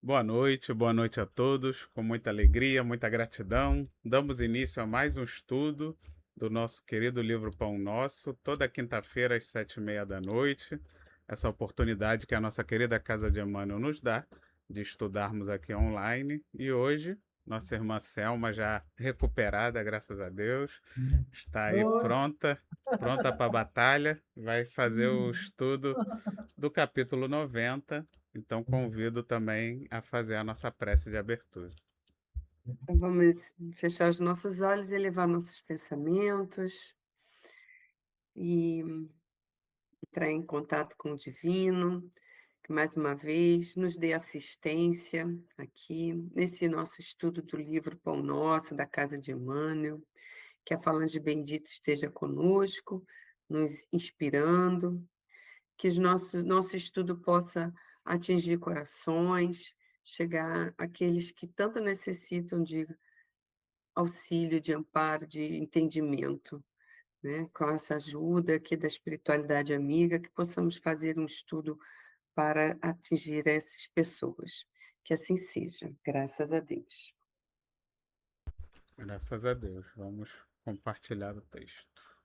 Boa noite a todos. Com muita alegria, muita gratidão, damos início a mais um estudo do nosso querido livro Pão Nosso, toda quinta-feira às 7h30 da noite. Essa oportunidade que a nossa querida Casa de Emmanuel nos dá de estudarmos aqui online. E hoje, nossa irmã Selma, já recuperada, graças a Deus, está aí Oi. pronta para a batalha, vai fazer o estudo do capítulo 90. Então, convido também a fazer a nossa prece de abertura. Então, vamos fechar os nossos olhos e elevar nossos pensamentos e entrar em contato com o divino, que mais uma vez nos dê assistência aqui nesse nosso estudo do livro Pão Nosso, da Casa de Emmanuel, que a Falange Bendita esteja conosco, nos inspirando, que nosso estudo possa atingir corações, chegar àqueles que tanto necessitam de auxílio, de amparo, de entendimento, né? Com essa ajuda aqui da espiritualidade amiga, que possamos fazer um estudo para atingir essas pessoas. Que assim seja, graças a Deus. Graças a Deus. Vamos compartilhar o texto.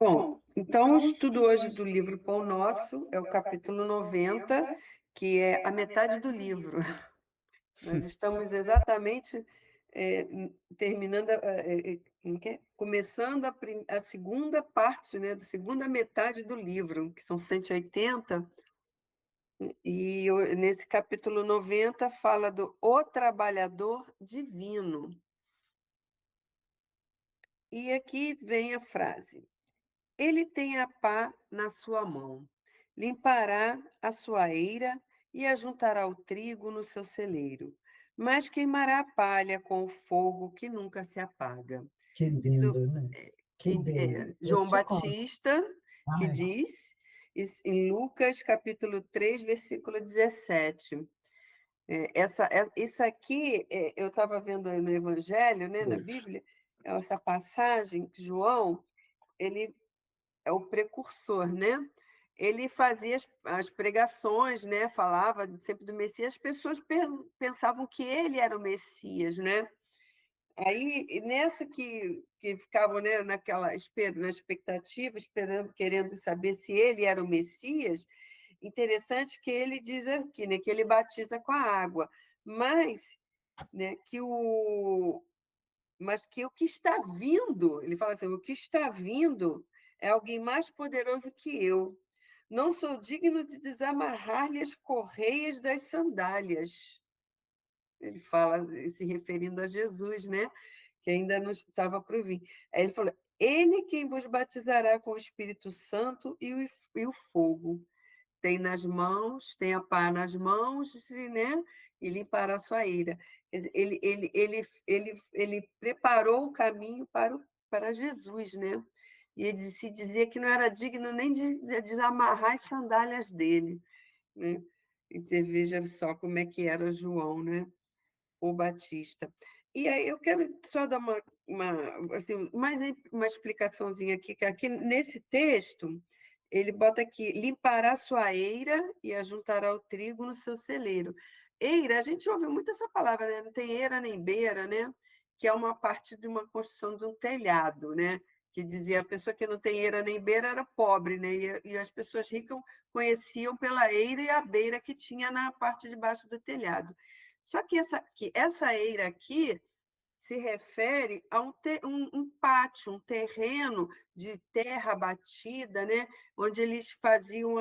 Bom, então o estudo hoje do livro Pão Nosso é o capítulo 90, que é a metade do livro. Nós estamos exatamente terminando, como que é? Começando a segunda parte, né, da segunda metade do livro, que são 180, e nesse capítulo 90 fala do O Trabalhador Divino. E aqui vem a frase: Ele tem a pá na sua mão, limpará a sua eira e ajuntará o trigo no seu celeiro, mas queimará a palha com o fogo que nunca se apaga. Que Isso lindo, né? Que lindo. é Eu João te conto. Batista que Ai, diz, isso em Lucas capítulo 3, versículo 17. Isso aqui, eu estava vendo aí no Evangelho, né, na Deus. Bíblia, essa passagem, que João, ele é o precursor, né? Ele fazia as pregações, né? Falava sempre do Messias, as pessoas pensavam que ele era o Messias, né? Aí, e nessa que ficavam, né, na expectativa, esperando, querendo saber se ele era o Messias, interessante que ele diz aqui, né, que ele batiza com a água, mas, né, que o que está vindo, ele fala assim, o que está vindo é alguém mais poderoso que eu. Não sou digno de desamarrar-lhe as correias das sandálias. Ele fala, se referindo a Jesus, né? Que ainda não estava por vir. Aí ele falou, ele quem vos batizará com o Espírito Santo e o fogo. Tem a pá nas mãos, né? E limpará a sua ira. Ele preparou o caminho para Jesus, né? E ele se dizia que não era digno nem de desamarrar as sandálias dele, né? Então, veja só como é que era João, né? O Batista. E aí eu quero só dar assim, mais uma explicaçãozinha aqui, que aqui nesse texto ele bota aqui, limpará sua eira e ajuntará o trigo no seu celeiro. Eira, a gente ouve muito essa palavra, né? Não tem eira nem beira, né? Que é uma parte de uma construção de um telhado, né? Que dizia a pessoa que não tem eira nem beira era pobre, né? E as pessoas ricas conheciam pela eira e a beira que tinha na parte de baixo do telhado. Só que essa eira aqui se refere a um pátio, um terreno de terra batida, né? Onde eles faziam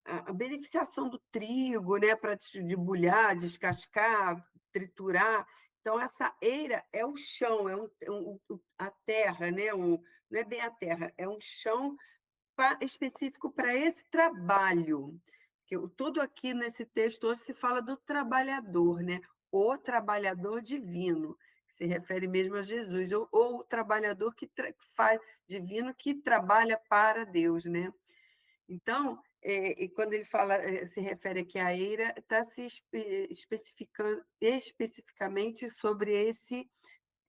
a beneficiação do trigo, né? Para debulhar, descascar, triturar. Então, essa eira é o chão, a terra, né? Não é bem a terra, é um chão específico para esse trabalho. Tudo aqui nesse texto hoje se fala do trabalhador, né? O trabalhador divino, que se refere mesmo a Jesus, ou o trabalhador que faz divino que trabalha para Deus, né? Então, e quando ele fala, se refere aqui à eira, está se especificando especificamente sobre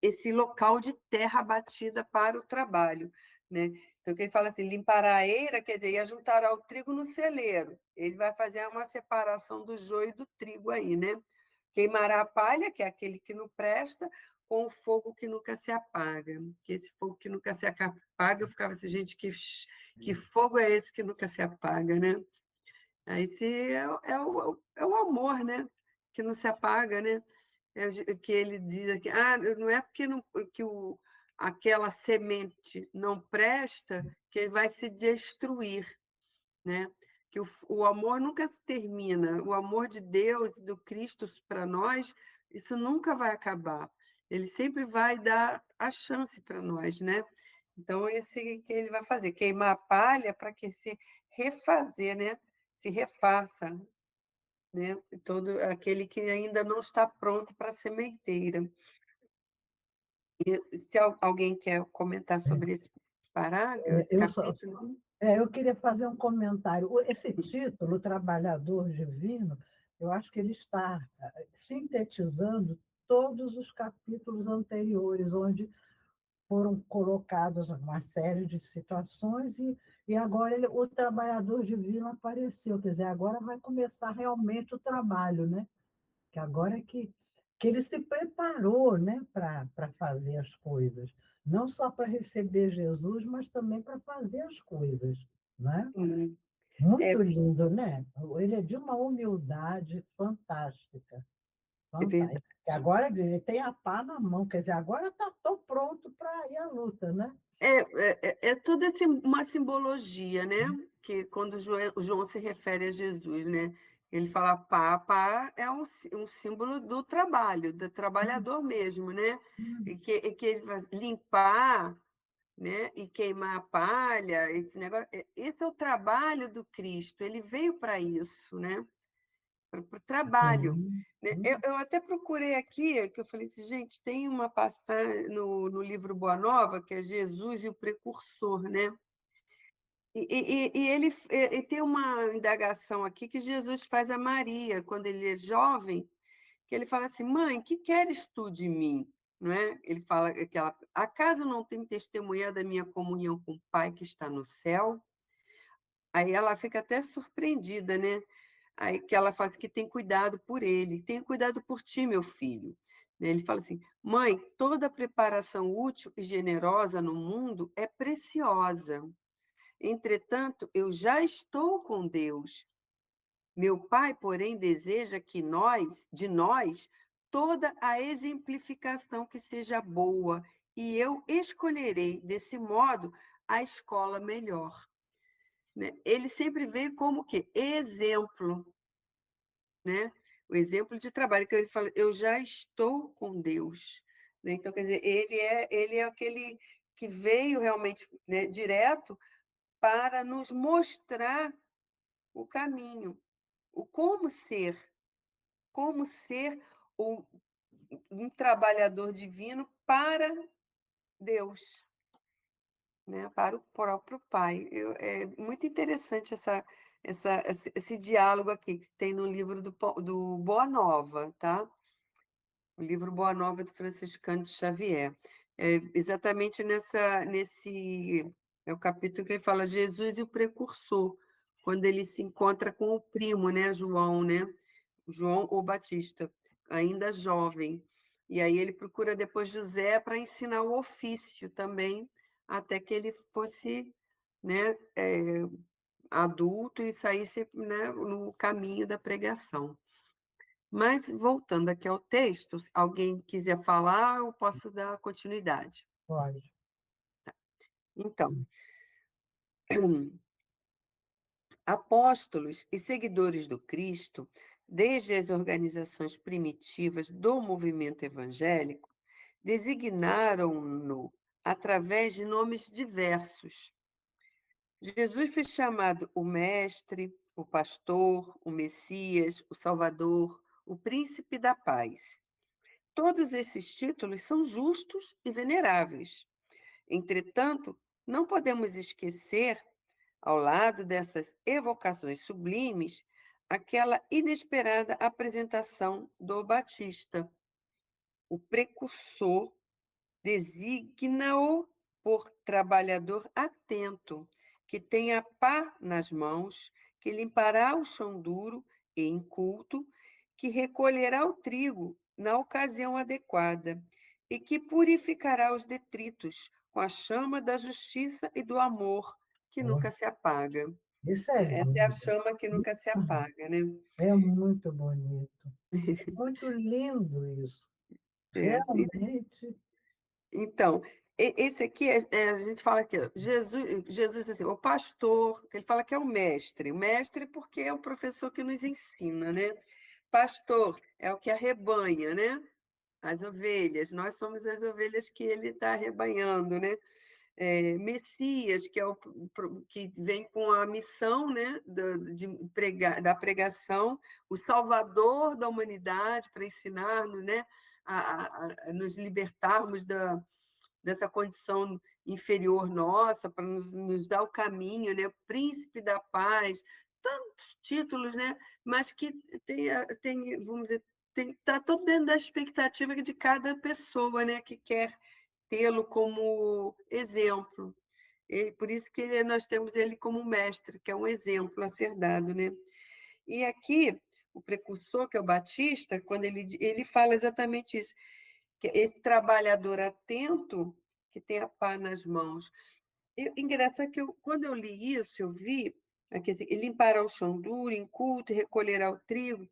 esse local de terra batida para o trabalho, né? Então, quem fala assim, limpará a eira, quer dizer, ia juntar o trigo no celeiro. Ele vai fazer uma separação do joio e do trigo aí, né? Queimará a palha, que é aquele que não presta, com o fogo que nunca se apaga. Que esse fogo que nunca se apaga, eu ficava assim, gente, que fogo é esse que nunca se apaga, né? Aí esse é o amor, né? Que não se apaga, né? Que ele diz aqui, não é porque aquela semente não presta que ele vai se destruir, né? Que o amor nunca se termina, o amor de Deus, do Cristo para nós, isso nunca vai acabar. Ele sempre vai dar a chance para nós, né? Então, esse que ele vai fazer, queimar a palha para que se refazer, né? Se refaça, né? Todo aquele que ainda não está pronto para a sementeira. E se alguém quer comentar É, sobre esse parágrafo, é, esse capítulo? eu queria fazer um comentário. Esse título, Trabalhador Divino, eu acho que ele está sintetizando todos os capítulos anteriores, onde foram colocados uma série de situações e agora o trabalhador divino apareceu. Quer dizer, agora vai começar realmente o trabalho, né? Que agora que ele se preparou, né, para fazer as coisas. Não só para receber Jesus, mas também para fazer as coisas, né? Hum, é, Muito lindo, né? Ele é de uma humildade fantástica. é Fantástica. verdade. E agora ele tem a pá na mão, quer dizer, agora estou pronto para ir à luta, né? É tudo uma simbologia, né? Que quando o João se refere a Jesus, né? Ele fala pá é um símbolo do trabalho, do trabalhador mesmo, né? E que ele vai limpar, né? E queimar a palha, esse negócio. Esse é o trabalho do Cristo, ele veio para isso, né? Para o trabalho. Sim. Né? Eu até procurei aqui, que eu falei assim, gente, tem uma passagem no livro Boa Nova, que é Jesus e o Precursor, né? E ele tem uma indagação aqui que Jesus faz a Maria, quando ele é jovem, que ele fala assim, mãe, que queres tu de mim? Não é? Ele fala que acaso não tem testemunhado da minha comunhão com o Pai que está no céu? Aí ela fica até surpreendida, né? Aí que ela fala assim, que tem cuidado por ele, tem cuidado por ti, meu filho. Né? Ele fala assim, mãe, toda preparação útil e generosa no mundo é preciosa. Entretanto, eu já estou com Deus. Meu Pai, porém, deseja de nós, toda a exemplificação que seja boa, e eu escolherei, desse modo, a escola melhor. Né? Ele sempre veio como que exemplo, né? O exemplo de trabalho que ele fala, eu já estou com Deus, né? Então, quer dizer, ele é aquele que veio realmente, né, direto para nos mostrar o caminho, o como ser um, um trabalhador divino para Deus, né, para o próprio Pai. É muito interessante esse diálogo aqui que tem no livro do Boa Nova, tá? O livro Boa Nova do Franciscano de Xavier. É exatamente nesse é o capítulo que ele fala Jesus e o precursor, quando ele se encontra com o primo, né, João, né? João o Batista, ainda jovem. E aí ele procura depois José para ensinar o ofício também, até que ele fosse, né, adulto e saísse, né, no caminho da pregação. Mas, voltando aqui ao texto, se alguém quiser falar, eu posso dar continuidade. Pode. Então, apóstolos e seguidores do Cristo, desde as organizações primitivas do movimento evangélico, designaram-no através de nomes diversos. Jesus foi chamado o Mestre, o Pastor, o Messias, o Salvador, o Príncipe da Paz. Todos esses títulos são justos e veneráveis. Entretanto, não podemos esquecer, ao lado dessas evocações sublimes, aquela inesperada apresentação do Batista, o precursor, designa-o por trabalhador atento, que tenha pá nas mãos, que limpará o chão duro e inculto, que recolherá o trigo na ocasião adequada, e que purificará os detritos com a chama da justiça e do amor, que Oh, nunca se apaga. isso é Essa é a lindo. chama que nunca se apaga, né? É muito bonito. Muito lindo isso. É. Realmente. Então, esse aqui, a gente fala aqui, ó, Jesus, assim, o pastor, que ele fala que é o mestre porque é o professor que nos ensina, né? Pastor é o que arrebanha, né? As ovelhas, nós somos as ovelhas que ele está arrebanhando, né? Messias, que é que vem com a missão, né, da pregação, o Salvador da humanidade para ensinar-nos, né, a nos libertarmos dessa condição inferior nossa, para nos dar o caminho, né, Príncipe da Paz, tantos títulos, né, mas que vamos dizer, está tudo dentro da expectativa de cada pessoa, né, que quer tê-lo como exemplo. Por isso que nós temos ele como mestre, que é um exemplo a ser dado, né? E aqui, o precursor, que é o Batista, quando ele fala exatamente isso, que esse trabalhador atento que tem a pá nas mãos. Engraçado que quando eu li isso, eu vi aqui, assim, limpará o chão duro, inculto, e recolherá o trigo.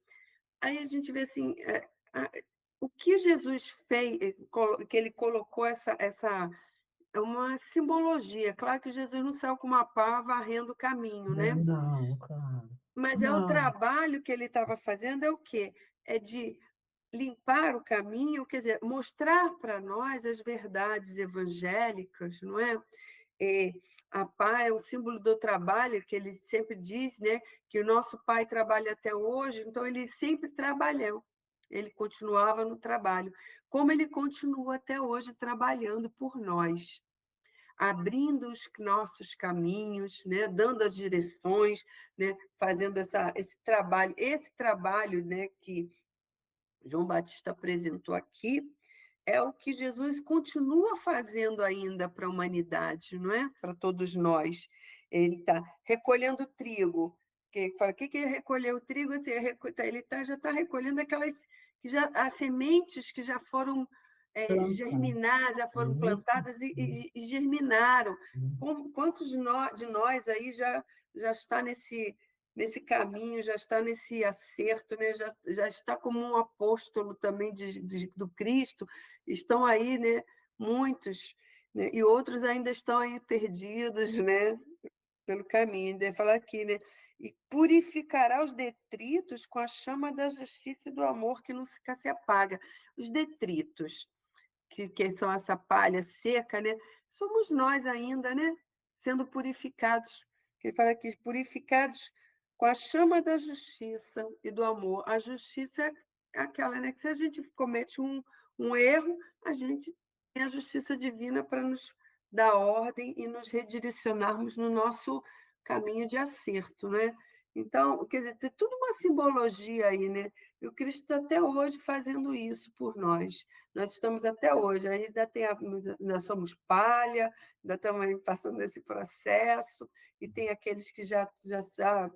Aí a gente vê assim, o que Jesus fez, que ele colocou é uma simbologia. Claro que Jesus não saiu com uma pá varrendo o caminho, né? Não, claro. Mas é o Não, trabalho que ele estava fazendo, é o quê? É de limpar o caminho, quer dizer, mostrar para nós as verdades evangélicas, não é? É, a pá é o símbolo do trabalho, que ele sempre diz, né? Que o nosso pai trabalha até hoje, então ele sempre trabalhou, ele continuava no trabalho, como ele continua até hoje trabalhando por nós, abrindo os nossos caminhos, né, dando as direções, né, fazendo esse trabalho, né, que João Batista apresentou aqui, é o que Jesus continua fazendo ainda para a humanidade, não é? Para todos nós. Ele está recolhendo trigo. Que fala, o que é recolher o trigo? Assim, já está recolhendo as sementes que já foram plantão. germinadas, já foram Isso. plantadas e germinaram. Isso. Quantos de nós aí já está nesse caminho, já está nesse acerto, né? Já está como um apóstolo também do Cristo, estão aí, né? Muitos, né? E outros ainda estão aí perdidos, né? Pelo caminho. Ele fala aqui, né? E purificará os detritos com a chama da justiça e do amor que nunca se apaga. Os detritos, que são essa palha seca, né? Somos nós ainda, né? Sendo purificados. Que ele fala aqui, purificados com a chama da justiça e do amor. A justiça é aquela, né? Que se a gente comete um erro, a gente tem a justiça divina para nos dar ordem e nos redirecionarmos no nosso caminho de acerto, né? Então, quer dizer, tem tudo uma simbologia aí, né? E o Cristo está até hoje fazendo isso por nós. Nós estamos até hoje, ainda somos palha, ainda estamos aí passando esse processo, e tem aqueles que já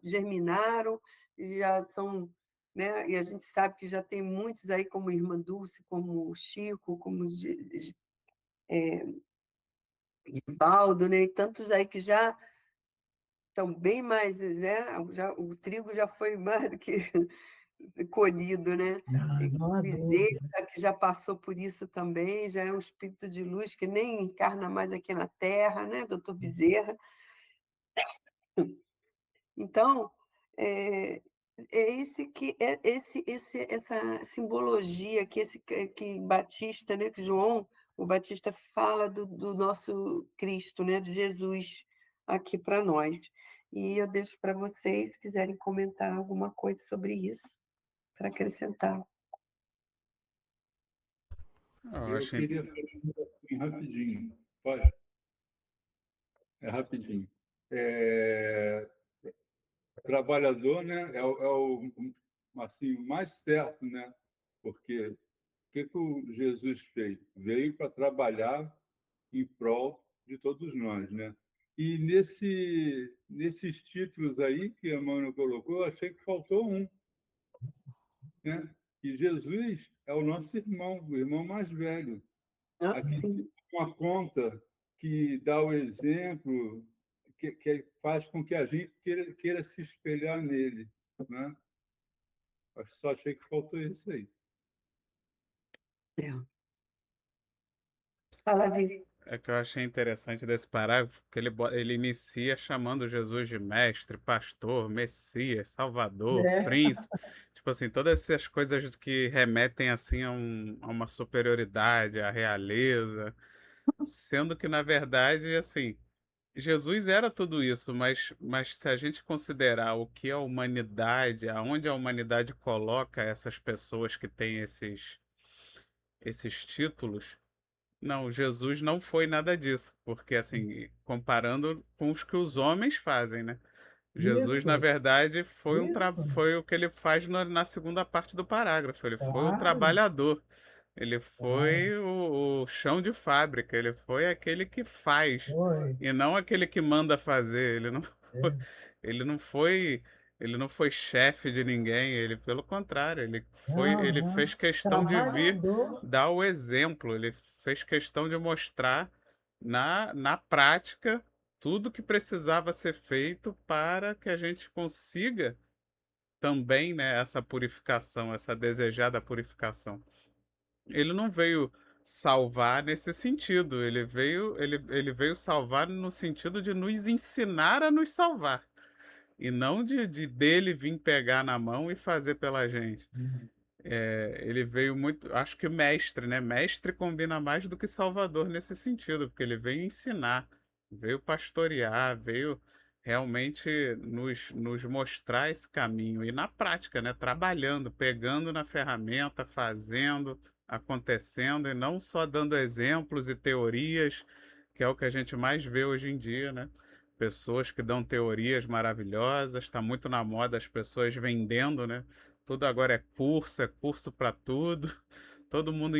germinaram, e já são, né? E a gente sabe que já tem muitos aí, como Irmã Dulce, como o Chico, como Givaldo, né? E tantos aí que já estão bem mais, né? O trigo já foi mais do que colhido, né? Não, E não há Bezerra, dúvida. que já passou por isso também, já é um espírito de luz que nem encarna mais aqui na Terra, né, doutor Bezerra? Então, é, essa simbologia que Batista, né, que João, o Batista fala do nosso Cristo, né, de Jesus aqui para nós. E eu deixo para vocês, se quiserem comentar alguma coisa sobre isso, para acrescentar. Eu Eu achei. queria fazer assim, rapidinho. Pode? É rapidinho. É, trabalhador, né, é o assim, o mais certo, né? Porque que o Jesus fez? Veio para trabalhar em prol de todos nós, né? E nesses títulos aí que a Mano colocou, eu achei que faltou um, né? Que Jesus é o nosso irmão, o irmão mais velho. Ah, Aqui sim. uma conta que dá o exemplo, que faz com que a gente queira se espelhar nele, né? Eu só achei que faltou isso aí. É. Fala, Vi. É que eu achei interessante desse parágrafo, que ele inicia chamando Jesus de mestre, pastor, Messias, Salvador, É, príncipe. Tipo assim, todas essas coisas que remetem assim a uma superioridade, à realeza, sendo que, na verdade, assim, Jesus era tudo isso, mas se a gente considerar o que a humanidade, aonde a humanidade coloca essas pessoas que têm esses títulos, não, Jesus não foi nada disso, porque assim, comparando com os que os homens fazem, né? Jesus, na isso, verdade, isso, foi o que ele faz na segunda parte do parágrafo. Ele foi o claro, trabalhador. Ele claro, foi o chão de fábrica. Ele foi aquele que faz foi. e não aquele que manda fazer. É. Ele não foi, ele não foi chefe de ninguém. Ele, pelo contrário, ele Aham. fez questão de vir Trabalhador, dar o exemplo. Ele fez questão de mostrar na prática tudo que precisava ser feito para que a gente consiga também, né, essa purificação, essa desejada purificação. Ele não veio salvar nesse sentido, ele veio salvar no sentido de nos ensinar a nos salvar, e não de dele vir pegar na mão e fazer pela gente. Ele veio muito, acho que mestre, né? Mestre combina mais do que salvador nesse sentido, porque ele veio ensinar, veio pastorear, veio realmente nos mostrar esse caminho. E na prática, né? Trabalhando, pegando na ferramenta, fazendo, acontecendo, e não só dando exemplos e teorias, que é o que a gente mais vê hoje em dia, né? Pessoas que dão teorias maravilhosas, está muito na moda as pessoas vendendo, né? Tudo agora é curso para tudo. Todo mundo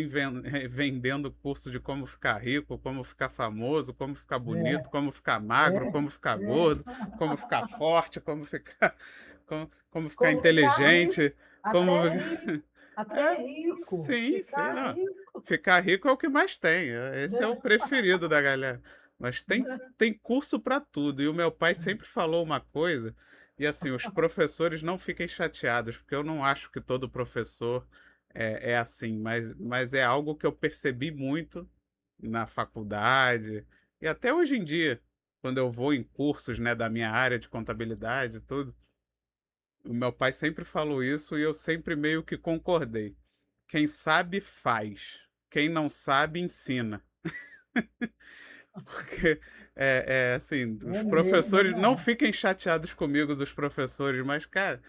vendendo curso de como ficar rico, como ficar famoso, como ficar bonito, é, como ficar magro, é, como ficar é. gordo, como ficar forte, como ficar Como ficar rico, inteligente, como até rico, é, até rico, sim, sim, ficar não. rico. Ficar rico é o que mais tem. Esse é o Né? preferido da galera. Mas tem curso para tudo. E o meu pai sempre falou uma coisa, e assim, os professores não fiquem chateados, porque eu não acho que todo professor é assim, mas é algo que eu percebi muito na faculdade, e até hoje em dia, quando eu vou em cursos, né, da minha área de contabilidade e tudo, o meu pai sempre falou isso e eu sempre meio que concordei. Quem sabe faz, quem não sabe ensina. Porque assim, os É mesmo, professores não né? fiquem chateados comigo, os professores, mas cara,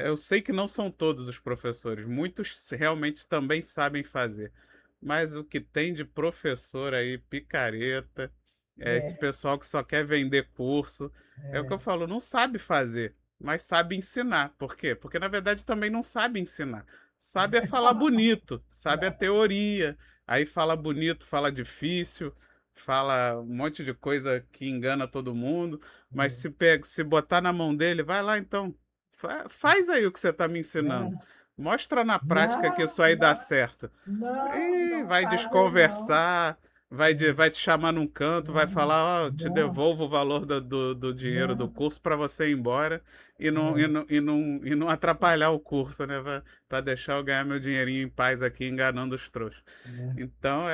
eu sei que não são todos os professores, muitos realmente também sabem fazer. Mas o que tem de professor aí, picareta, esse É, pessoal que só quer vender curso, é o que eu é, falo, não sabe fazer, mas sabe ensinar. Por quê? Porque na verdade também não sabe ensinar. Sabe é falar bonito, sabe a teoria. Aí fala bonito, fala difícil, fala um monte de coisa que engana todo mundo, mas é, se botar na mão dele, vai lá então. Faz aí o que você está me ensinando. é. Mostra na prática que Não, isso aí dá não, certo. não, E não vai fazem, não. desconversar, É, vai te chamar num canto, vai não, falar, ó, te não, devolvo o valor do dinheiro do não. curso para você ir embora É, e não atrapalhar o curso, né? Para deixar eu ganhar meu dinheirinho em paz aqui, enganando os trouxas. é. Então,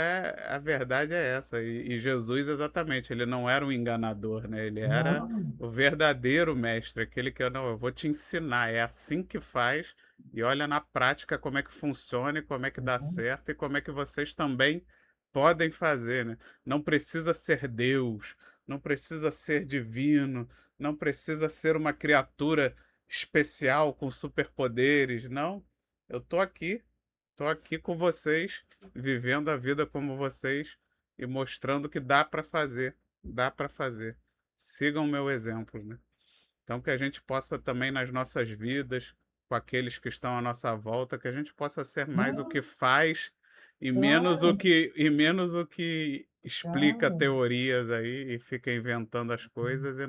a verdade é essa. E Jesus, exatamente, ele não era um enganador, né? Ele era Não, o verdadeiro mestre, aquele que não, eu vou te ensinar, é assim que faz, e olha na prática como é que funciona, e como é que dá certo, e como é que vocês também podem fazer, né? Não precisa ser Deus, não precisa ser divino, não precisa ser uma criatura especial com superpoderes, não. Eu tô aqui com vocês, vivendo a vida como vocês e mostrando que dá para fazer, dá para fazer. Sigam o meu exemplo, né? Então que a gente possa também nas nossas vidas com aqueles que estão à nossa volta, que a gente possa ser mais o Não, que faz e claro, menos o que explica claro. teorias aí e fica inventando as coisas e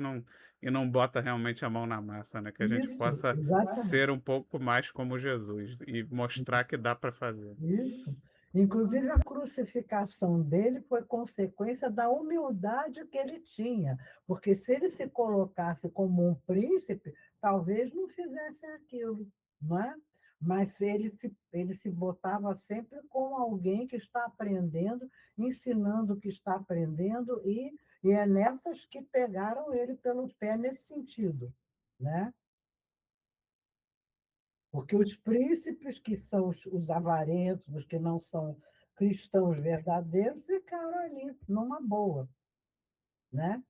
não bota realmente a mão na massa, né? Que a gente Isso, possa exatamente. ser um pouco mais como Jesus e mostrar que dá para fazer. Isso. Inclusive, a crucificação dele foi consequência da humildade que ele tinha, porque se ele se colocasse como um príncipe, talvez não fizesse aquilo, não é? Mas ele se botava sempre como alguém que está aprendendo, ensinando o que está aprendendo, e é nessas que pegaram ele pelo pé nesse sentido, né? Porque os príncipes, que são os avarentos, os que não são cristãos verdadeiros, ficaram ali numa boa, né?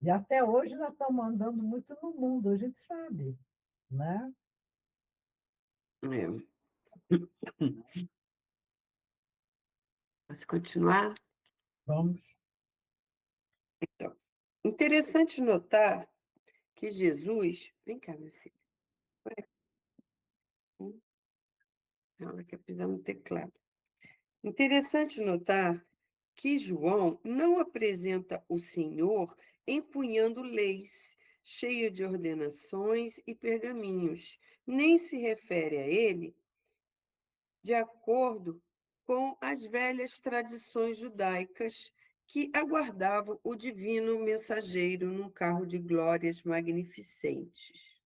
E até hoje nós estamos andando muito no mundo, a gente sabe, né? É. Posso continuar? Vamos. Então, interessante notar que Jesus. Vem cá, meu filho. Por aqui. Ela quer pisar no teclado. Interessante notar que João não apresenta o Senhor empunhando leis, cheio de ordenações e pergaminhos, nem se refere a ele de acordo com as velhas tradições judaicas que aguardavam o divino mensageiro num carro de glórias magnificentes.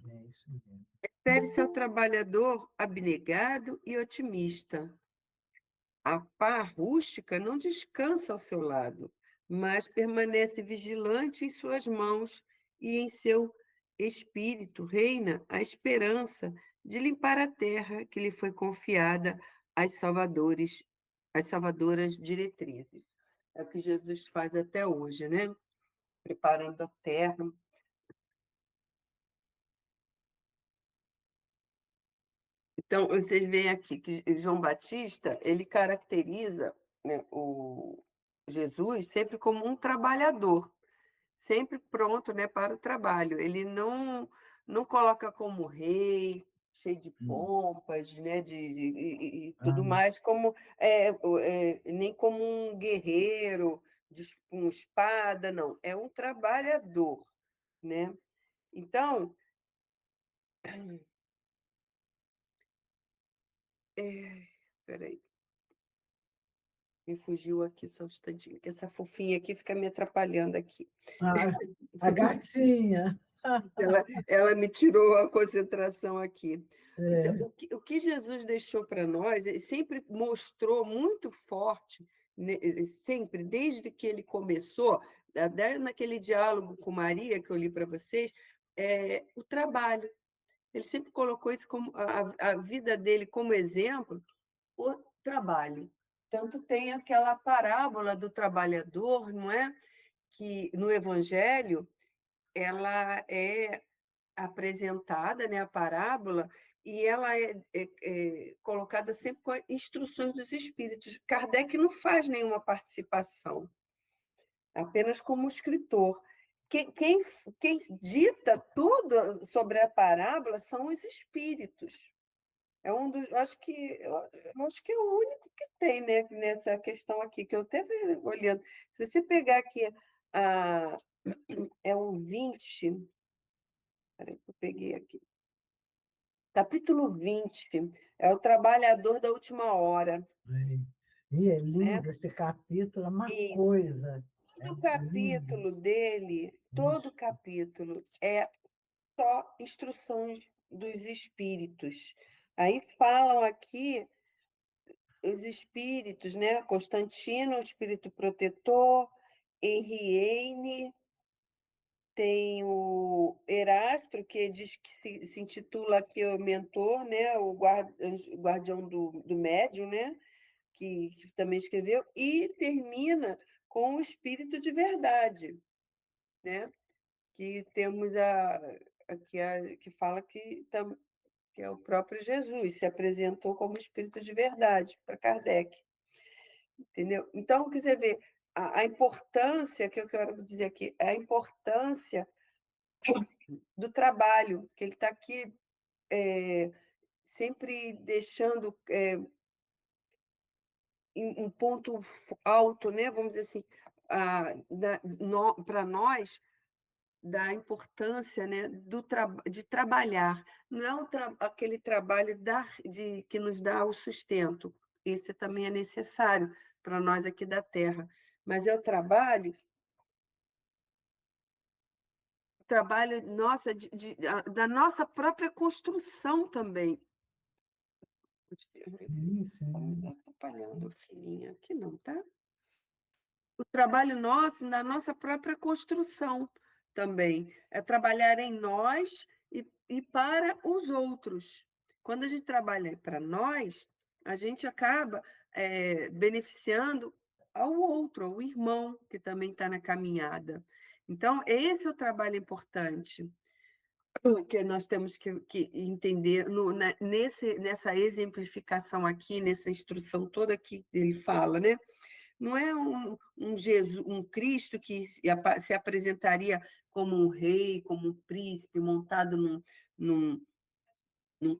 É isso mesmo. Refere-se ao trabalhador abnegado e otimista. A pá rústica não descansa ao seu lado, mas permanece vigilante em suas mãos, e em seu espírito reina a esperança de limpar a terra que lhe foi confiada às salvadoras diretrizes. É o que Jesus faz até hoje, né? Preparando a terra. Então, vocês veem aqui que João Batista, ele caracteriza, né, o Jesus sempre como um trabalhador, sempre pronto, né, para o trabalho. Ele não coloca como rei, cheio de pompas, né, e tudo Ah, mais, como nem como um guerreiro com espada, não. É um trabalhador, né? Então, peraí. Me fugiu aqui só um instantinho, que essa fofinha aqui fica me atrapalhando aqui. a gatinha. Ela me tirou a concentração aqui. Então, É, o que Jesus deixou para nós, ele sempre mostrou muito forte, né, sempre, desde que ele começou, até naquele diálogo com Maria que eu li para vocês, o trabalho. Ele sempre colocou isso como a vida dele como exemplo, o trabalho. Tanto tem aquela parábola do trabalhador, não é? Que no Evangelho ela é apresentada, né, a parábola, e ela é colocada sempre com instruções dos espíritos. Kardec não faz nenhuma participação, apenas como escritor. Quem dita tudo sobre a parábola são os espíritos. É um dos, eu acho que é o único que tem, né, nessa questão aqui, que eu até olhando. Se você pegar aqui, a, é o 20, peraí, que eu peguei aqui. Capítulo 20 é o trabalhador da última hora, é. E é né? lindo esse capítulo, é uma E coisa. É todo o lindo. capítulo dele, todo o Isso. capítulo é só instruções dos espíritos. Aí falam aqui os espíritos, né? Constantino, o espírito protetor, Henriene, tem o Erasto, que diz que se intitula aqui o mentor, né? O guardião do médium, né? Que também escreveu, e termina com o espírito de verdade, né? Que temos que fala que é o próprio Jesus, se apresentou como espírito de verdade para Kardec. Entendeu? Então, quer dizer, ver a importância, que eu quero dizer aqui, a importância do trabalho, que ele está aqui sempre deixando um ponto alto, né, vamos dizer assim, para nós, da importância, né, de trabalhar. Não é aquele trabalho que nos dá o sustento, esse também é necessário para nós aqui da Terra, mas é o trabalho nossa, da nossa própria construção também. Sim, sim. Está atrapalhando, filhinha, aqui não, tá? O trabalho nosso, na nossa própria construção também, é trabalhar em nós e para os outros. Quando a gente trabalha para nós, a gente acaba beneficiando ao outro, ao irmão que também está na caminhada. Então, esse é o trabalho importante que nós temos que entender nessa exemplificação aqui, nessa instrução toda que ele fala, né? Não é um Jesus, um Cristo que se apresentaria como um rei, como um príncipe, montado num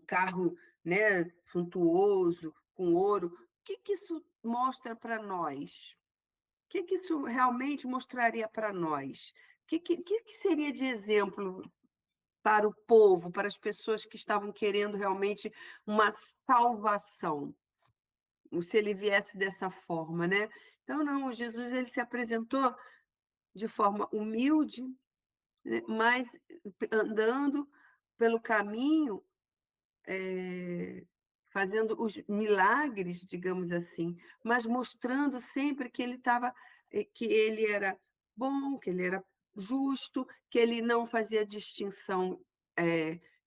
carro, né, suntuoso, com ouro. O que isso mostra para nós? O que isso realmente mostraria para nós? O que seria de exemplo para o povo, para as pessoas que estavam querendo realmente uma salvação? Se ele viesse dessa forma, né? Então, não, Jesus ele se apresentou de forma humilde, né? Mas andando pelo caminho, fazendo os milagres, digamos assim, mas mostrando sempre que que ele era bom, que ele era justo, que ele não fazia distinção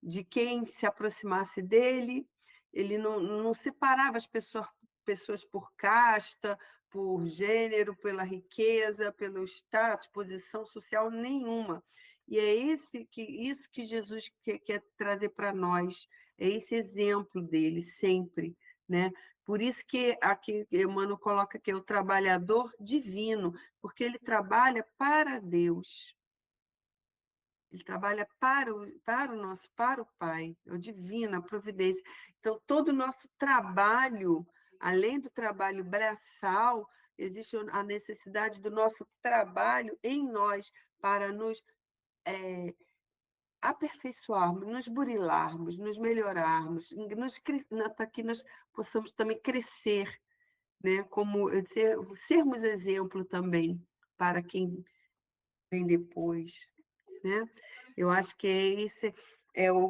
de quem se aproximasse dele, ele não separava as pessoas por casta, por gênero, pela riqueza, pelo status, posição social nenhuma. E é isso que Jesus quer trazer para nós, é esse exemplo dele sempre, né? Por isso que aqui Emmanuel coloca que é o trabalhador divino, porque ele trabalha para Deus. Ele trabalha para o Pai, é o divino, a providência. Então, todo o nosso trabalho, além do trabalho braçal, existe a necessidade do nosso trabalho em nós para nos aperfeiçoarmos, nos burilarmos, nos melhorarmos, para que nós possamos também crescer, né? Sermos exemplo também para quem vem depois, né? Eu acho que esse é o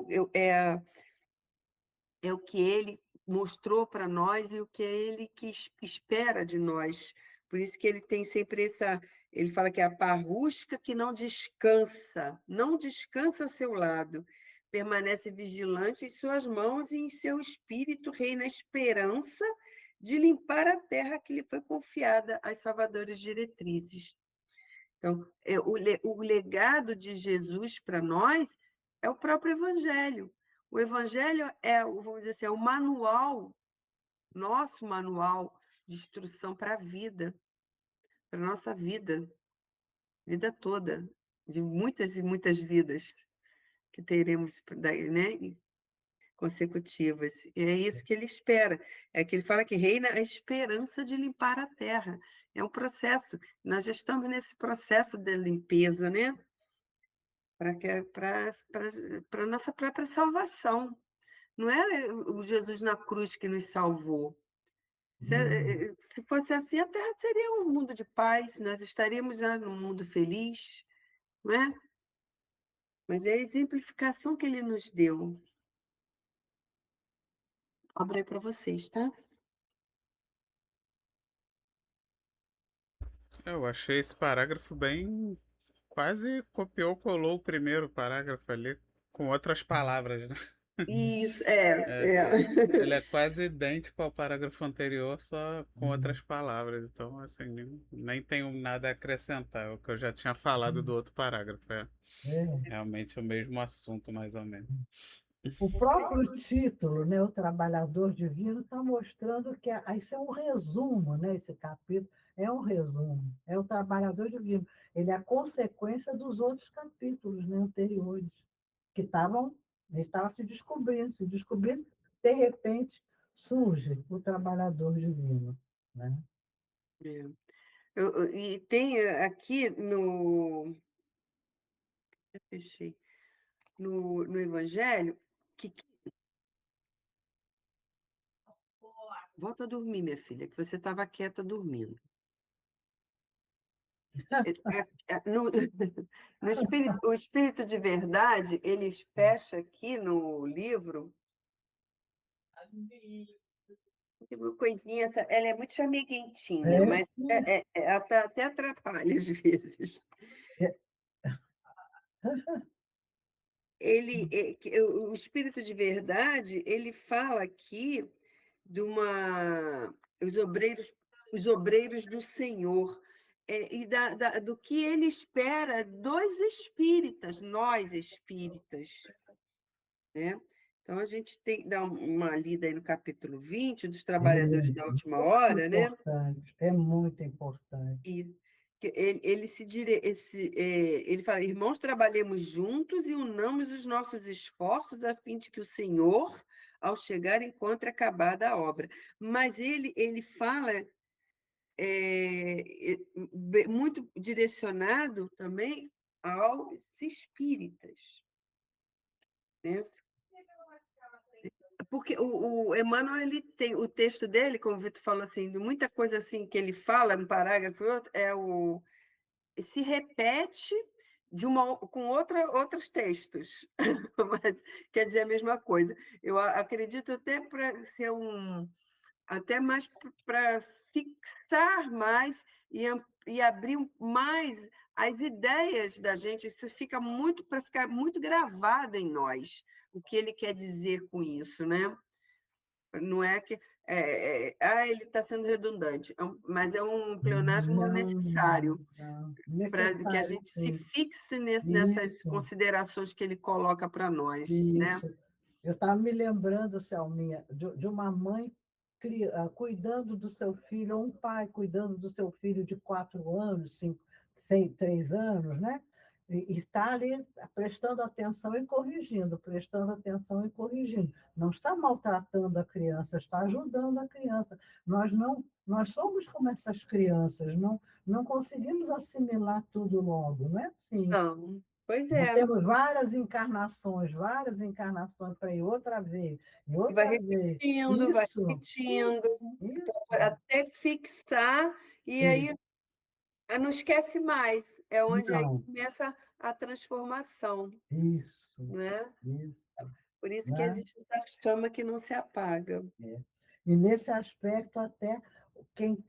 que ele mostrou para nós e o que ele que espera de nós. Por isso que ele tem sempre ele fala que é a parrusca que não descansa ao seu lado, permanece vigilante em suas mãos e em seu espírito reina a esperança de limpar a terra que lhe foi confiada às salvadoras diretrizes. Então, o legado de Jesus para nós é o próprio Evangelho. O Evangelho vamos dizer assim, é o manual, nosso manual de instrução para a vida, para a nossa vida toda, de muitas e muitas vidas que teremos, né, consecutivas. E é isso que ele espera. É que ele fala que reina a esperança de limpar a terra. É um processo. Nós já estamos nesse processo de limpeza, né? Para a nossa própria salvação. Não é o Jesus na cruz que nos salvou. Se fosse assim, a Terra seria um mundo de paz, nós estaríamos já num mundo feliz, não é? Mas é a exemplificação que ele nos deu. Abro aí para vocês, tá? Eu achei esse parágrafo bem. Quase copiou, colou o primeiro parágrafo ali, com outras palavras, né? Isso, Ele é quase idêntico ao parágrafo anterior, só com outras palavras. Então, assim, nem tenho nada a acrescentar. É o que eu já tinha falado do outro parágrafo. É realmente o mesmo assunto, mais ou menos. O próprio título, né, O Trabalhador Divino, está mostrando que isso é um resumo, né, esse capítulo é um resumo, é o Trabalhador Divino. Ele é a consequência dos outros capítulos, né, anteriores, que estavam Ele estava se descobrindo, de repente surge o trabalhador divino, né? É. E tem aqui no. Eu fechei. No Evangelho, que. Volta a dormir, minha filha, que você estava quieta dormindo. No, no espírito, o Espírito de Verdade, ele fecha aqui no livro. Tem uma coisinha, ela é muito chamiguentinha, mas ela até atrapalha às vezes. O Espírito de Verdade, ele fala aqui de os obreiros do Senhor, e do que ele espera dos espíritas, nós espíritas, né? Então, a gente tem que dar uma lida aí no capítulo 20 dos Trabalhadores da Última Hora, né? É muito importante. E ele fala: irmãos, trabalhemos juntos e unamos os nossos esforços a fim de que o Senhor, ao chegar, encontre acabada a obra. Mas ele fala muito direcionado também aos espíritas, né? Porque o Emmanuel, ele tem o texto dele, como o Vitor falou assim, de muita coisa assim que ele fala, um parágrafo e outro, se repete com outros textos, mas quer dizer a mesma coisa. Eu acredito até para ser até mais para fixar mais e abrir mais as ideias da gente. Isso fica muito para ficar muito gravado em nós, o que ele quer dizer com isso, né? Não é que ele está sendo redundante, mas é um pleonasmo necessário para que a gente se fixe nessas considerações que ele coloca para nós, né? Eu estava me lembrando, Selminha, de uma mãe cuidando do seu filho, ou um pai cuidando do seu filho de 4 anos, 3 anos, né? E está ali prestando atenção e corrigindo, prestando atenção e corrigindo. Não está maltratando a criança, está ajudando a criança. Nós somos como essas crianças, não conseguimos assimilar tudo logo, não é assim? Não, pois Nós é. temos várias encarnações para ir outra vez, e outra vai vez. repetindo, vai repetindo, até fixar, e aí não esquece mais. É onde aí começa a transformação. Isso. Né? Isso. Por isso que existe essa chama que não se apaga. E nesse aspecto, até quem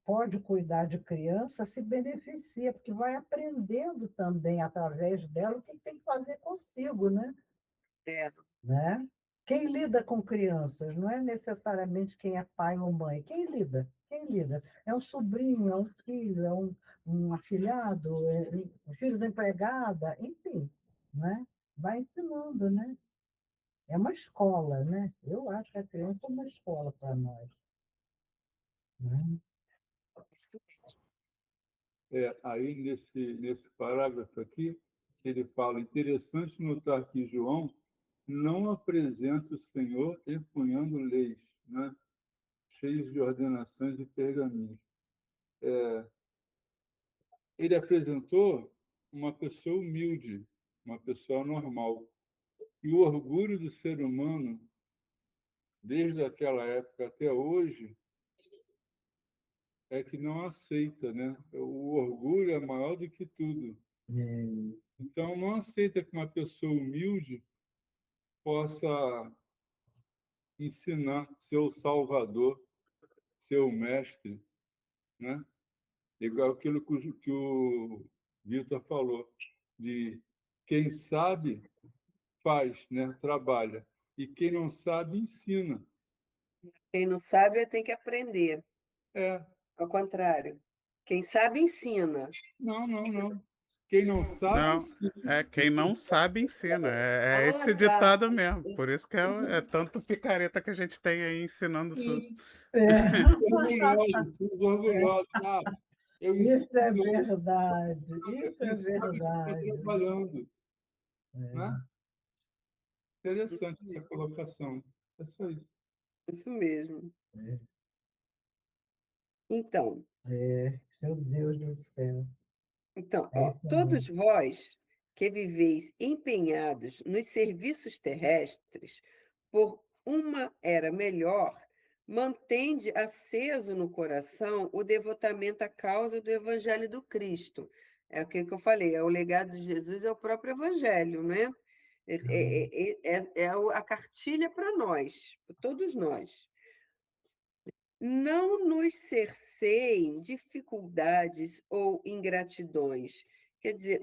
pode cuidar de criança se beneficia, porque vai aprendendo também, através dela, o que tem que fazer consigo, né? Né? Quem lida com crianças não é necessariamente quem é pai ou mãe. Quem lida? Quem lida? É um sobrinho, é um filho, é um afilhado, é um filho da empregada, enfim, né? Vai ensinando, né? É uma escola, né? Eu acho que a criança é uma escola para nós. Né? Aí, nesse parágrafo aqui, ele fala: interessante notar que João não apresenta o Senhor empunhando leis, né? Cheios de ordenações e pergaminhos. Ele apresentou uma pessoa humilde, uma pessoa normal. E o orgulho do ser humano, desde aquela época até hoje, é que não aceita, né? O orgulho é maior do que tudo. Então, não aceita que uma pessoa humilde possa ensinar, ser o salvador, ser o mestre, né? Igual aquilo que o Vitor falou, de quem sabe faz, né? Trabalha, e quem não sabe ensina. Quem não sabe tem que aprender. Ao contrário. Quem sabe ensina. Não. Quem não sabe ensina. Quem não sabe ensina. É esse ditado mesmo. Por isso que é tanto picareta que a gente tem aí ensinando tudo. Orgulhoso. Isso é verdade. Isso é verdade. Trabalhando. Né? Interessante essa colocação. É só isso. Isso mesmo. É, Então, meu Deus do céu. É ó, isso todos mesmo. vós que viveis empenhados nos serviços terrestres, por uma era melhor, mantende aceso no coração o devotamento à causa do Evangelho do Cristo. É aquilo que eu falei, é o legado de Jesus, é o próprio Evangelho, né? A cartilha para nós, para todos nós. Não nos cerceiem dificuldades ou ingratidões. Quer dizer,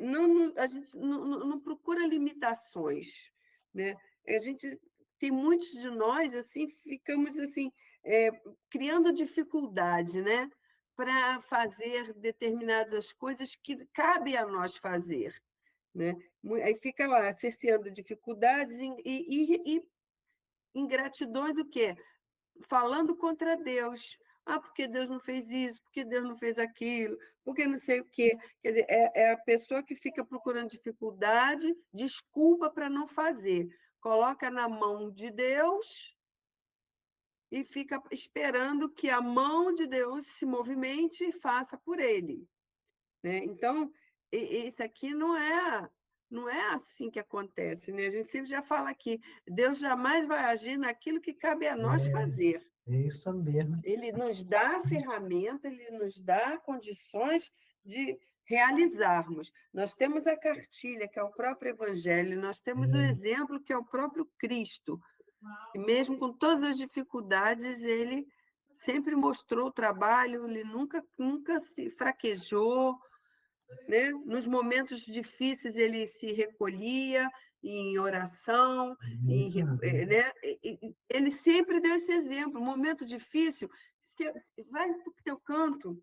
a gente não procura limitações, né? A gente tem muitos de nós assim ficamos assim criando dificuldade, né? Para fazer determinadas coisas que cabe a nós fazer, né? Aí fica lá cerceando dificuldades e ingratidões, o quê? Falando contra Deus. Ah, porque Deus não fez isso, porque Deus não fez aquilo, porque não sei o quê. Quer dizer, é a pessoa que fica procurando dificuldade, desculpa para não fazer. Coloca na mão de Deus e fica esperando que a mão de Deus se movimente e faça por ele, né? Então, isso aqui não é assim que acontece, né? A gente sempre já fala aqui, Deus jamais vai agir naquilo que cabe a nós fazer. É isso mesmo. Ele nos dá a ferramenta, ele nos dá condições de realizarmos. Nós temos a cartilha, que é o próprio Evangelho, nós temos o exemplo, que é o próprio Cristo. E mesmo com todas as dificuldades, ele sempre mostrou o trabalho, ele nunca se fraquejou, né? Nos momentos difíceis, ele se recolhia em oração, né? Ele sempre deu esse exemplo. Momento difícil, vai para o teu canto,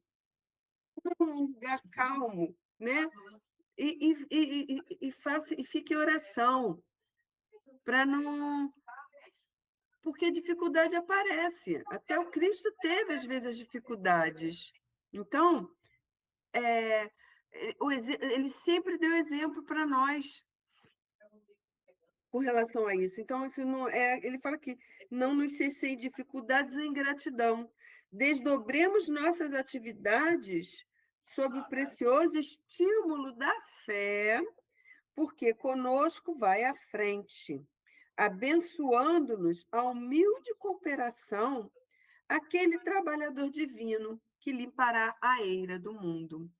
um lugar calmo, né? E fique em oração, para não. Porque a dificuldade aparece. Até o Cristo teve, às vezes, as dificuldades. Então, ele sempre deu exemplo para nós com relação a isso. Então, isso não ele fala que não nos cessem dificuldades ou ingratidão. Desdobremos nossas atividades sob o precioso estímulo da fé, porque conosco vai à frente, abençoando-nos a humilde cooperação aquele trabalhador divino que limpará a eira do mundo.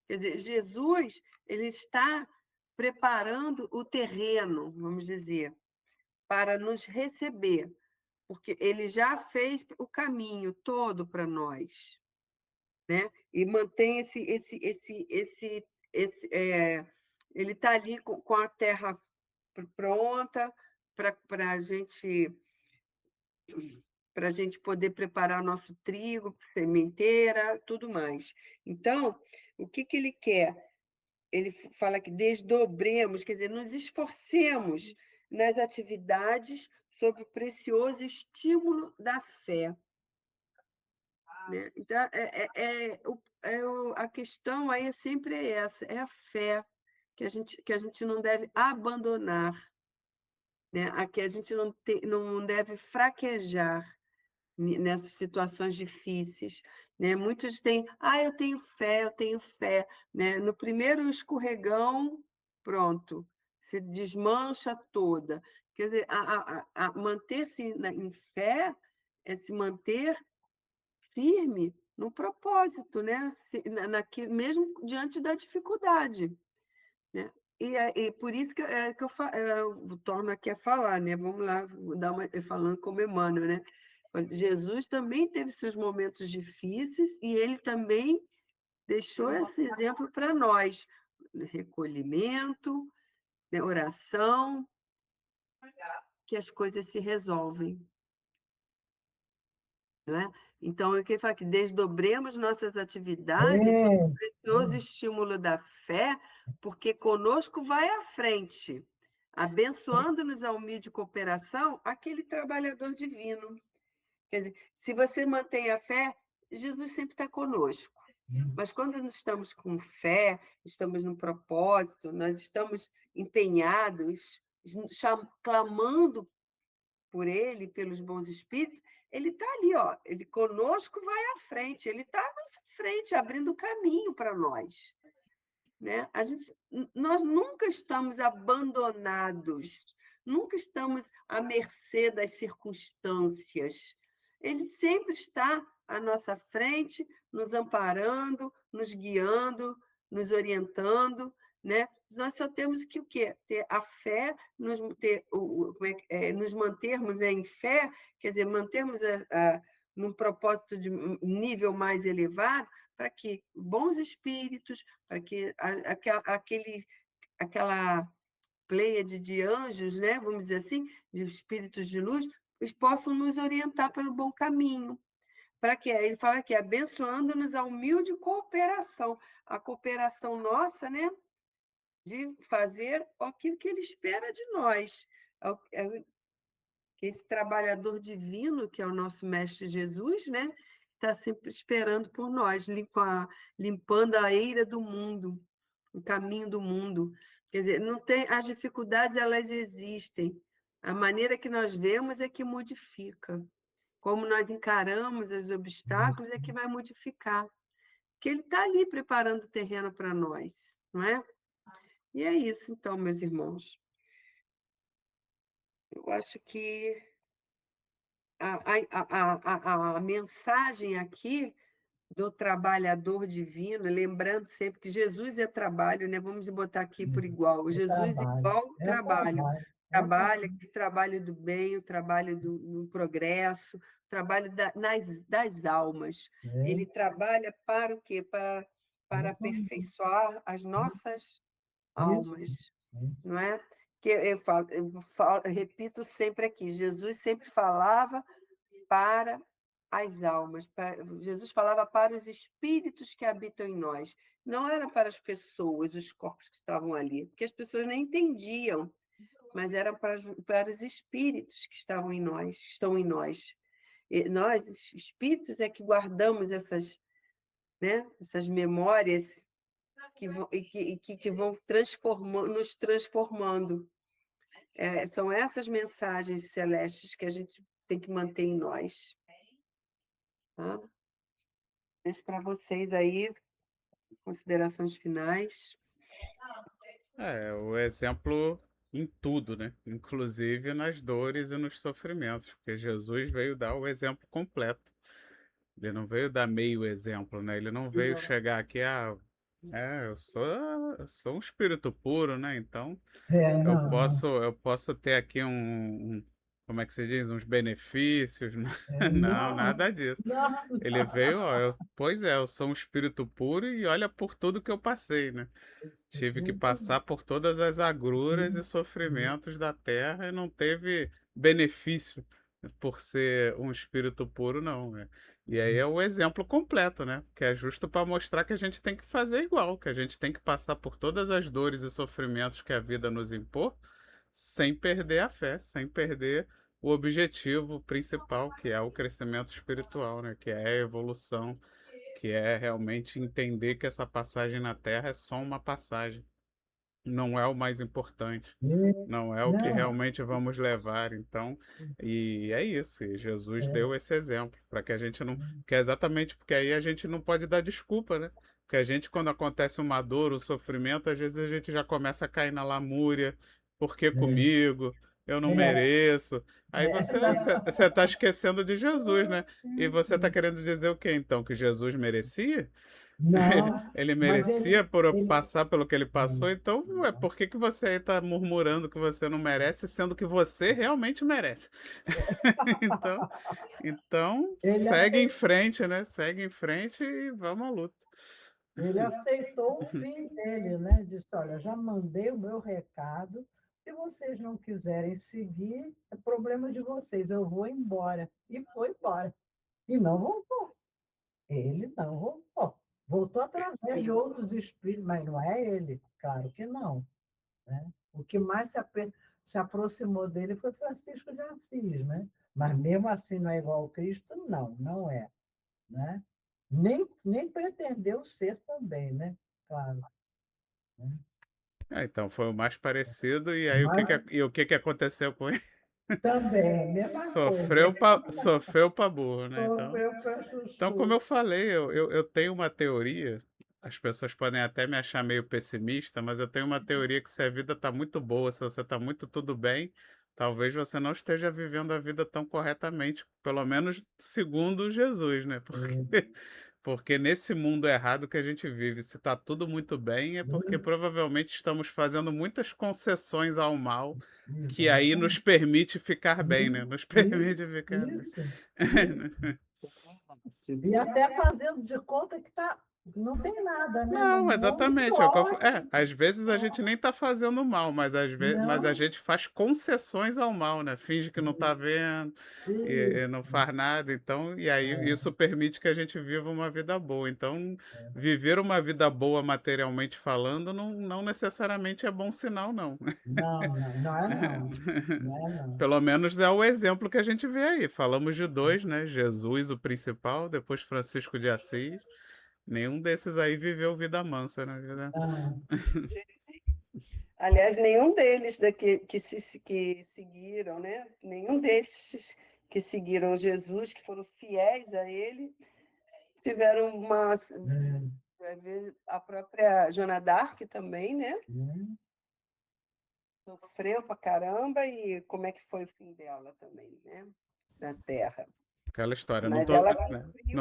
Quer dizer, Jesus ele está preparando o terreno, vamos dizer, para nos receber, porque ele já fez o caminho todo para nós, né? E mantém ele está ali com a terra pronta para a gente poder preparar nosso trigo, sementeira, tudo mais. Então, o que ele quer? Ele fala que desdobremos, quer dizer, nos esforcemos nas atividades sob o precioso estímulo da fé, né? Então, a questão aí sempre é essa, é a fé que a gente não deve abandonar, né? A que a gente não deve fraquejar nessas situações difíceis, né? Muitos têm, eu tenho fé, né? No primeiro escorregão, pronto, se desmancha toda. Quer dizer, manter-se em fé é se manter firme no propósito, né? Mesmo diante da dificuldade, né? E por isso que eu torno aqui a falar, né? Vamos lá, vou dar falando como Emmanuel, né? Jesus também teve seus momentos difíceis e ele também deixou esse exemplo para nós: recolhimento, né? Oração, que as coisas se resolvem. Não é? Então, eu quero falar que desdobremos nossas atividades sob o precioso estímulo da fé, porque conosco vai à frente, abençoando-nos a humilde cooperação, aquele trabalhador divino. Quer dizer, se você mantém a fé, Jesus sempre está conosco. Mas quando nós estamos com fé, estamos no propósito, nós estamos empenhados, clamando por ele, pelos bons espíritos, ele está ali, ó, ele conosco vai à frente, ele está à nossa frente, abrindo o caminho para nós. Né? Nós nunca estamos abandonados, nunca estamos à mercê das circunstâncias. Ele sempre está à nossa frente, nos amparando, nos guiando, nos orientando, né? Nós só temos que o quê? Ter a fé, nos mantermos, né, em fé, quer dizer, mantermos num propósito de nível mais elevado, para que bons espíritos, para que aquela pleiade de anjos, né, vamos dizer assim, de espíritos de luz, eles possam nos orientar pelo bom caminho. Para quê? Ele fala que abençoando-nos a humilde cooperação, a cooperação nossa, né, de fazer aquilo que ele espera de nós. Esse trabalhador divino, que é o nosso Mestre Jesus, né, está sempre esperando por nós, limpando a eira do mundo, o caminho do mundo. Quer dizer, não tem, as dificuldades, elas existem. A maneira que nós vemos é que modifica. Como nós encaramos os obstáculos é que vai modificar. Porque ele está ali preparando o terreno para nós, não é? E é isso, então, meus irmãos. Eu acho que a mensagem aqui do trabalhador divino, lembrando sempre que Jesus é trabalho, né? Vamos botar aqui por igual. Jesus igual trabalho. Trabalho, trabalho do bem, o trabalho do progresso, o trabalho das almas. Ele trabalha para o quê? Para aperfeiçoar as nossas almas, não é? Que eu repito sempre aqui, Jesus sempre falava para as almas, Jesus falava para os espíritos que habitam em nós, não era para as pessoas, os corpos que estavam ali, porque as pessoas nem entendiam, mas era para os espíritos que estavam em nós, que estão em nós. E nós, espíritos, é que guardamos essas, né, essas memórias que vão nos transformando. São essas mensagens celestes que a gente tem que manter em nós. Tá? Deixo para vocês aí considerações finais. O exemplo em tudo, né? Inclusive nas dores e nos sofrimentos, porque Jesus veio dar o exemplo completo. Ele não veio dar meio exemplo, né? Ele não veio chegar aqui, eu sou um espírito puro, né? Então eu posso ter aqui como é que se diz? Uns benefícios. Não, nada disso. Ele veio, pois é, eu sou um espírito puro e olha por tudo que eu passei, né? Tive que passar por todas as agruras e sofrimentos da terra e não teve benefício por ser um espírito puro, não, né? E aí é o exemplo completo, né? Que é justo para mostrar que a gente tem que fazer igual, que a gente tem que passar por todas as dores e sofrimentos que a vida nos impor, sem perder a fé, sem perder o objetivo principal, que é o crescimento espiritual, né? Que é a evolução, que é realmente entender que essa passagem na Terra é só uma passagem, não é o mais importante, não é o que realmente vamos levar. Então, e é isso. E Jesus deu esse exemplo para que a gente não, que é exatamente porque aí a gente não pode dar desculpa, né? Porque a gente, quando acontece uma dor, um sofrimento, às vezes a gente já começa a cair na lamúria. Por que comigo? Eu não mereço. Aí você está esquecendo de Jesus, né? E você está querendo dizer o quê, então? Que Jesus merecia? Não, Ele mas merecia por ele passar pelo que ele passou, então por que você está murmurando que você não merece, sendo que você realmente merece? Então, segue em frente, né? Segue em frente e vamos à luta. Ele aceitou o fim dele, né? Disse, olha, já mandei o meu recado, se vocês não quiserem seguir, é problema de vocês, eu vou embora. E foi embora. E não voltou. Ele não voltou. Voltou através de outros espíritos, mas não é ele, claro que não. Né? O que mais se aproximou dele foi Francisco de Assis, né? Mas mesmo assim não é igual ao Cristo? Não, não é. Né? Nem pretendeu ser também, né? Claro. Né? Então foi o mais parecido, e aí o que que aconteceu com ele? Também, mesma coisa. Sofreu pra burro, né? Sofreu para Então, como chuchu. eu falei, eu tenho uma teoria, as pessoas podem até me achar meio pessimista, mas eu tenho uma teoria que se a vida está muito boa, se você está muito tudo bem, talvez você não esteja vivendo a vida tão corretamente, pelo menos segundo Jesus, né? Porque nesse mundo errado que a gente vive, se está tudo muito bem, é porque provavelmente estamos fazendo muitas concessões ao mal, que aí nos permite ficar bem, né? Nos permite ficar bem. Isso. E até fazendo de conta que não tem nada, né? Não, exatamente. É o que às vezes a É. gente nem tá fazendo mal, mas mas a Não. gente faz concessões ao mal, né? Finge que não tá vendo e não faz nada. Então, e aí isso permite que a gente viva uma vida boa. Então, viver uma vida boa materialmente falando não necessariamente é bom sinal, não. Não é não. Não é não. Pelo menos é o exemplo que a gente vê aí. Falamos de dois, né? Jesus, o principal, depois Francisco de Assis. Nenhum desses aí viveu vida mansa, né? Aliás, nenhum deles que seguiram, né? Nenhum desses que seguiram Jesus, que foram fiéis a ele, tiveram a própria Joana d'Arc também, né? Sofreu pra caramba, e como é que foi o fim dela também, né? Na Terra. Aquela história, Mas ela cumpriu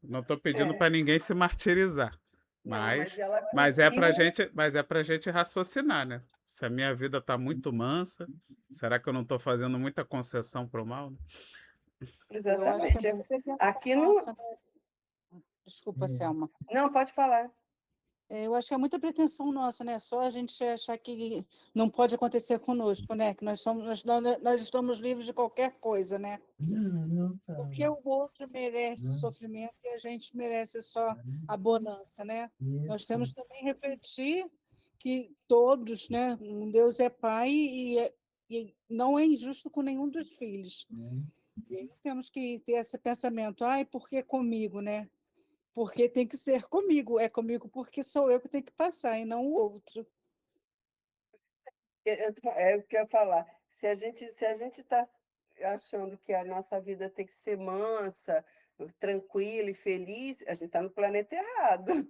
não tô pedindo para ninguém se martirizar, ela mas é cumpriu. pra gente raciocinar, né? Se a minha vida tá muito mansa, será que eu não tô fazendo muita concessão pro mal? Eu acho que Exatamente. é muita pretensão Aqui no... nossa, né? Desculpa, Selma. Não, pode falar. Eu acho que é muita pretensão nossa, né? Só a gente achar que não pode acontecer conosco, né? Que nós estamos livres de qualquer coisa, né? Não tá. Porque o outro merece sofrimento e a gente merece só a bonança, né? Nós temos também refletir que todos, né? Deus é pai e não é injusto com nenhum dos filhos. E aí temos que ter esse pensamento, por que comigo, né? Porque tem que ser comigo, é comigo porque sou eu que tenho que passar e não o outro. É o que eu ia falar. Se a gente está achando que a nossa vida tem que ser mansa, tranquila e feliz, a gente está no planeta errado.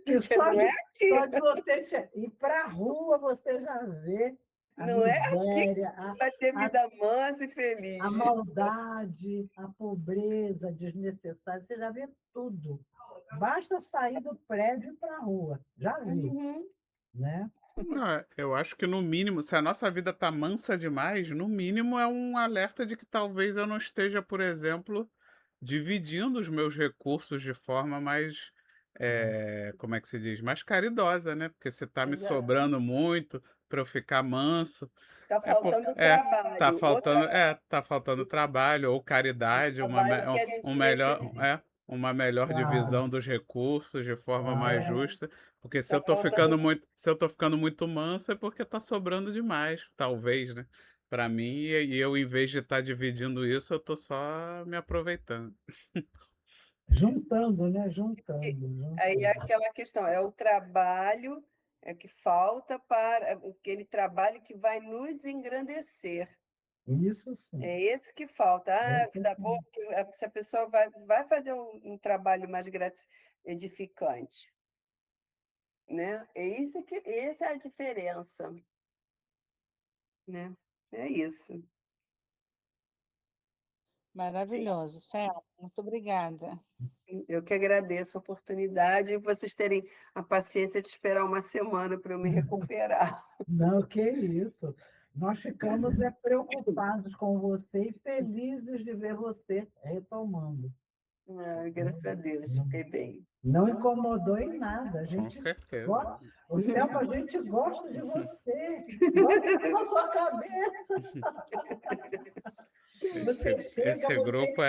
E só não é aqui. Só de você ir para a rua, você já vê a Não é miséria, aqui que vai ter vida mansa e feliz. a maldade, a pobreza desnecessária, você já vê tudo. Basta sair do prédio e ir para a rua, já vi, né? Não, eu acho que no mínimo, se a nossa vida tá mansa demais, no mínimo é um alerta de que talvez eu não esteja, por exemplo, dividindo os meus recursos de forma mais, como é que se diz? Mais caridosa, né? Porque se tá me Exato. sobrando muito para eu ficar manso, Está faltando trabalho. tá faltando trabalho ou caridade, Trabalho que a gente necessita. uma melhor Claro. divisão dos recursos de forma mais justa, porque se Tá eu tô ficando faltando- se eu tô ficando muito manso é porque tá sobrando demais, talvez, né? Para mim, e eu, em vez de estar dividindo isso, eu tô só me aproveitando. Juntando, né? Juntando. Aí é aquela questão, é o trabalho que falta para aquele trabalho que vai nos engrandecer. Isso sim. É esse que falta. Vida boa, porque se a pessoa vai fazer um trabalho mais edificante. Né? Essa é a diferença. Né? É isso. Maravilhoso, Selma. Muito obrigada. Eu que agradeço a oportunidade e vocês terem a paciência de esperar uma semana para eu me recuperar. Não, que isso. Nós ficamos preocupados com você e felizes de ver você retomando. Graças a Deus, fiquei bem. Não incomodou em nada. Com certeza. O Selma, a gente gosta de você. Gosta da sua cabeça. Você chega, Esse grupo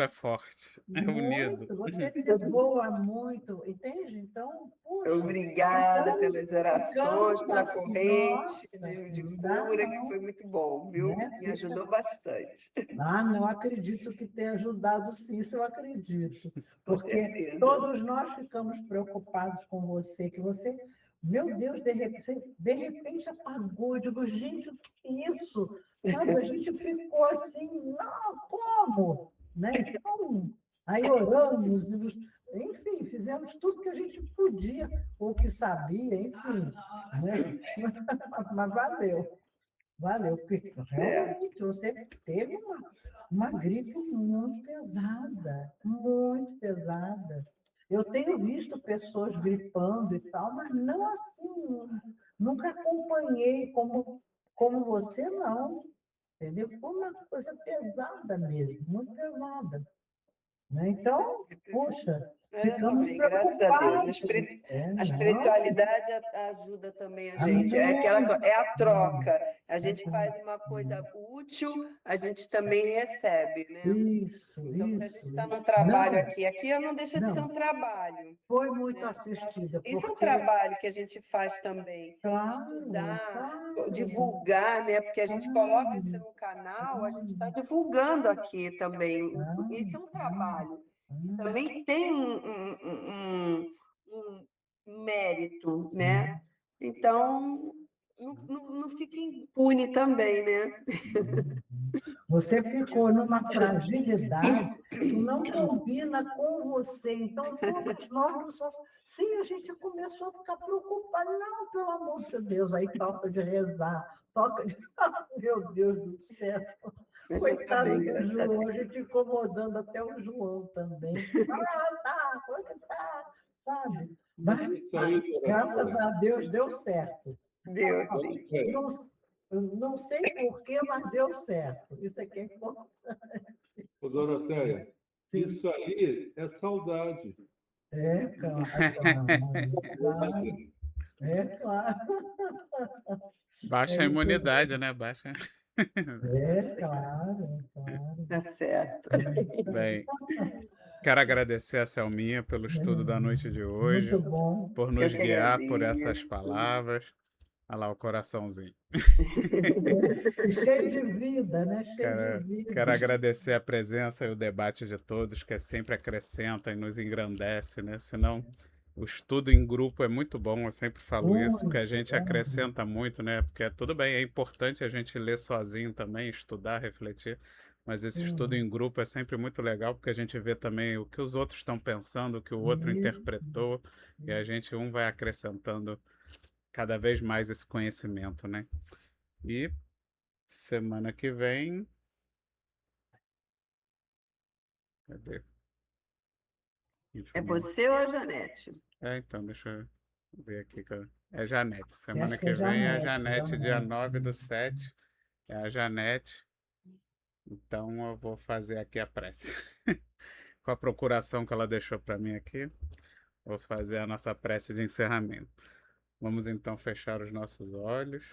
é forte, é unido. muito, você se doa muito, entende? Então, puxa, Obrigada pelas orações, pela assim, corrente nossa, de não dá cura, que não, foi muito bom, viu? né? Me ajudou bastante, Não acredito que tenha ajudado sim, isso eu acredito. com Porque certeza. todos nós ficamos preocupados com você, que você, meu Deus, de repente apagou. Eu digo, gente, o que é isso? Sabe, a gente ficou assim, não, como? Né? Então, aí oramos, enfim, fizemos tudo que a gente podia, ou que sabia, enfim. Né? Mas valeu, porque realmente você teve uma gripe muito pesada. Eu tenho visto pessoas gripando e tal, mas não assim, nunca acompanhei como você, não. Entendeu? Foi uma coisa pesada mesmo, muito pesada. Né? Então, puxa, ficamos Também, graças a Deus. preocupados. A Não, espiritualidade ajuda também a gente. É a troca. A gente faz uma coisa útil, a gente também recebe, né? Isso. Então, se a gente está num trabalho Não, aqui não deixa de ser um trabalho. foi muito assistida. Isso é um Porque, trabalho que a gente faz também. claro, Estudar, claro, divulgar, né? Porque a gente coloca isso no canal, a gente está divulgando aqui também. Isso é um trabalho. Também tem um mérito, né? Então, não fica impune também, né? Você ficou numa fragilidade que não combina com você. Então, todos nós não somos. Sim, a gente começou a ficar preocupada. Não, pelo amor de Deus, aí toca de rezar, toca de. Meu Deus do céu. Coitado do João, a gente incomodando até o João também. Tá, onde tá? Sabe? Mas, graças a Deus, deu certo. Deus. Não sei porquê, mas deu certo. Isso aqui é importante. Ô, Doroteia, isso aí é saudade. Claro. Claro. Baixa a imunidade, né? Baixa. Claro. Tá certo. Bem, quero agradecer a Selminha pelo estudo da noite de hoje, Muito bom. por nos Eu que guiar por essas agradeço. palavras. Olha lá o coraçãozinho. Cheio de vida, né? Cheio de vida. Quero agradecer a presença e o debate de todos, que sempre acrescenta e nos engrandece, né? Senão, o estudo em grupo é muito bom, eu sempre falo isso, porque a gente acrescenta muito, né? Porque tudo bem, é importante a gente ler sozinho também, estudar, refletir, mas esse estudo em grupo é sempre muito legal, porque a gente vê também o que os outros estão pensando, o que o outro interpretou, e a gente vai acrescentando cada vez mais esse conhecimento, né? E semana que vem. Cadê? É você ou a Janete? Então, deixa eu ver aqui. É Janete. Semana Acho que que é vem é a Janete, Janete, dia 9/7. É a Janete. Então, eu vou fazer aqui a prece. Com a procuração que ela deixou para mim aqui, vou fazer a nossa prece de encerramento. Vamos então fechar os nossos olhos,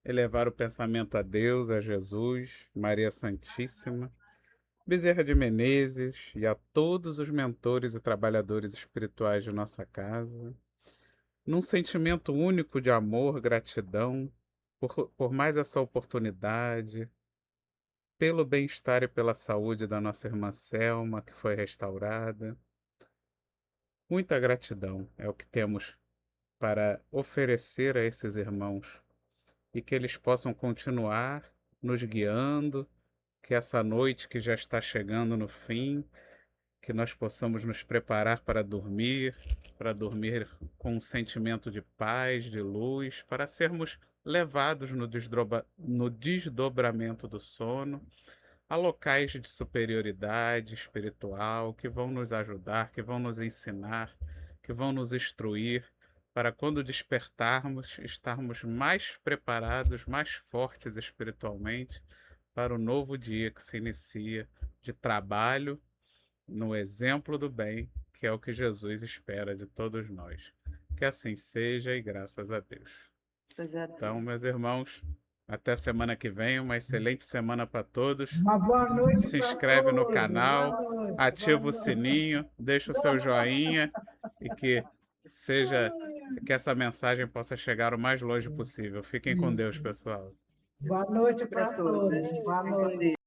elevar o pensamento a Deus, a Jesus, Maria Santíssima, Bezerra de Menezes e a todos os mentores e trabalhadores espirituais de nossa casa, num sentimento único de amor, gratidão, por mais essa oportunidade, pelo bem-estar e pela saúde da nossa irmã Selma, que foi restaurada. Muita gratidão é o que temos para oferecer a esses irmãos e que eles possam continuar nos guiando, que essa noite que já está chegando no fim, que nós possamos nos preparar para dormir com um sentimento de paz, de luz, para sermos levados no desdobramento do sono a locais de superioridade espiritual que vão nos ajudar, que vão nos ensinar, que vão nos instruir, para quando despertarmos, estarmos mais preparados, mais fortes espiritualmente para o novo dia que se inicia de trabalho no exemplo do bem, que é o que Jesus espera de todos nós. Que assim seja e graças a Deus. Então, meus irmãos, Até semana que vem, uma excelente semana para todos. Uma boa noite Se para inscreve no todos. canal, Boa noite, ativa boa o sininho, deixa o seu joinha e que essa mensagem possa chegar o mais longe possível. Fiquem com Deus, pessoal. Boa noite Para para todas. todos. Boa Fiquem com noite. Deus.